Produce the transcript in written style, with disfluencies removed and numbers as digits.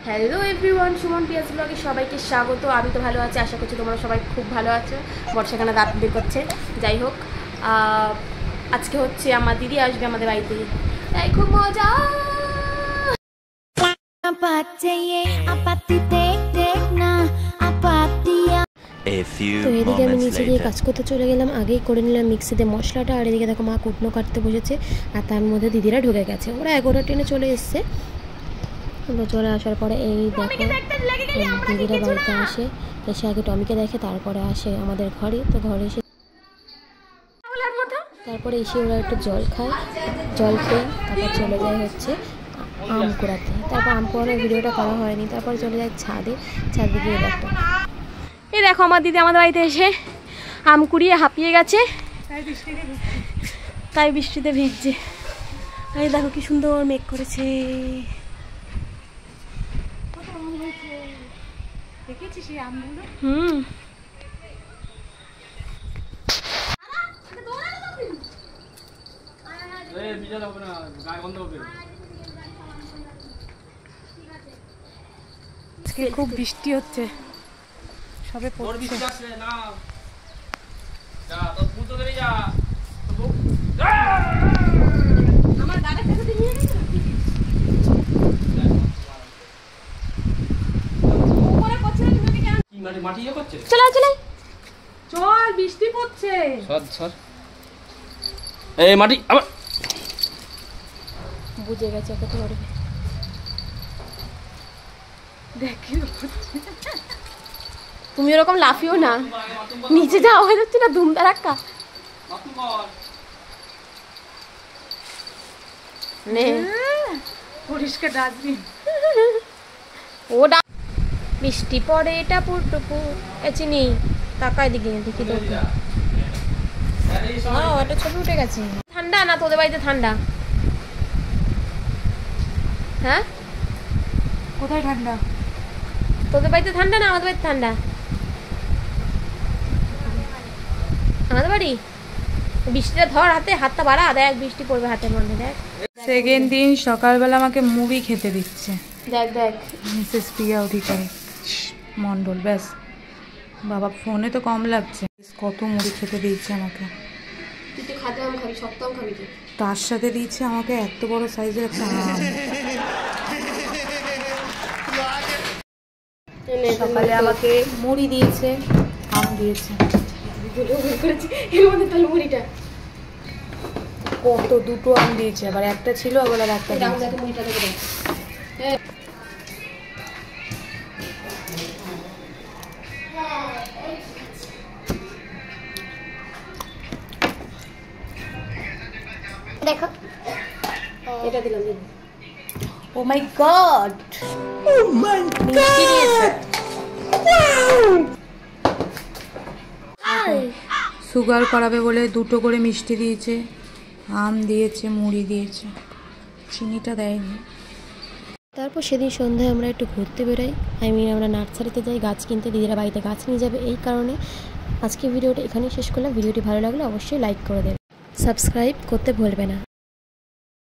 Hello everyone, Suman পিয়াস ব্লগে সবাইকে স্বাগত। আমি তো ভালো আছি, আশা করছি তোমরা সবাই খুব ভালো আছো। বর্ষাখানে দাঁত বের করছে। যাই হোক, আজকে হচ্ছে আমার দিদি আসবে আমাদের বাড়িতে, তাই খুব মজা। তো এদিকে আমি নিচে গিয়ে কাজ করতে চলে গেলাম। আগেই করে নিলাম মিক্সিতে মশলাটা, আর এদিকে দেখো মা কুটনো কাটতে বসেছে, আর তার মধ্যে দিদিরা ঢুকে গেছে। ওরা 11টা ট্রেনে চলে এসছে। চলে আসার পরে এই দেখো দিদিরা বাড়িতে আসে, এসে আগে টমিকে দেখে, তারপরে আসে আমাদের ঘরে। তো ঘরে এসে তারপরে এসে ওরা একটু জল খায়, জল খেয়ে তারপর চলে যায় হচ্ছে আম কুড়াতে। তারপর আম কুড়ানোর ভিডিওটা করা হয়নি। তারপর চলে যায় ছাদে গিয়ে দেখো, এই দেখো আমার দিদি আমাদের বাড়িতে এসে আম কুড়িয়ে হাঁপিয়ে গেছে, তাই বৃষ্টিতে ভিজছে। এই দেখো কি সুন্দর মেঘ করেছে। খুব বৃষ্টি হচ্ছে, সবে পড়ছে। চল, বৃষ্টি পড়ছে। এই মাটি আবার বুঝে গেছে কত বড়। তুমি ওরকম লাফিও না, নিচে যাওয়া হয়ে যাচ্ছে না ধুম ধারাক্কা। পরিষ্কার ডাস্টবিন। ও বৃষ্টি পড়ে টাপুর টুপু চিনি তাকায় দিকে দেখি তো। একটা ছবি উঠে গেছে। ঠান্ডা না তোদের বাড়িতে ঠান্ডা? হ্যাঁ, কোথায় ঠান্ডা? তোদের বাড়িতে ঠান্ডা না আমাদের বাড়িতে ঠান্ডা? আমাদের বাড়ি বৃষ্টিটা ধর হাতে, হাতটা বাড়া, দেখ বৃষ্টি পড়বে হাতের মধ্যে। দেখ সেকেন্ড দিন সকালবেলা আমাকে মুড়ি খেতে দিচ্ছে। দেখ দেখ মিসেস প্রিয়া অধিকারী মন্ডল। ব্যাস বাবা, ফোনে তো কম লাগছে, কত মুড়ি খেতে দিচ্ছে আমাকে। তুই তো খাতে আম খাবি, শক্ত আম খাবি। তার সাথে দিচ্ছে আমাকে এত বড় সাইজের একটা আম। সকালে আমাকে মুড়ি দিয়েছে, আম দিয়েছে। এর মধ্যে তাহলে মুড়িটা কত, দুটো আম দিয়েছে, আবার একটা ছিল আবার একটা দিয়েছে। মুড়িটা দেখে দেখো, এটা দিলাম। ও মাই গড, ও মাই গড। সুগার করাবে বলে দুটো করে মিষ্টি দিয়েছে, আম দিয়েছে, মুড়ি দিয়েছে, চিনিটা দেয়নি। তারপর সেদিন সন্ধ্যায় আমরা একটু ঘুরতে বেরোই। আমরা নার্সারিতে যাই গাছ কিনতে, দিদিরা বাড়িতে গাছ নিয়ে যাবে। এই কারণে আজকে ভিডিওটা এখানেই শেষ করলাম। ভিডিওটি ভালো লাগলে অবশ্যই লাইক করে দেবে, সাবস্ক্রাইব করতে ভুলবে না।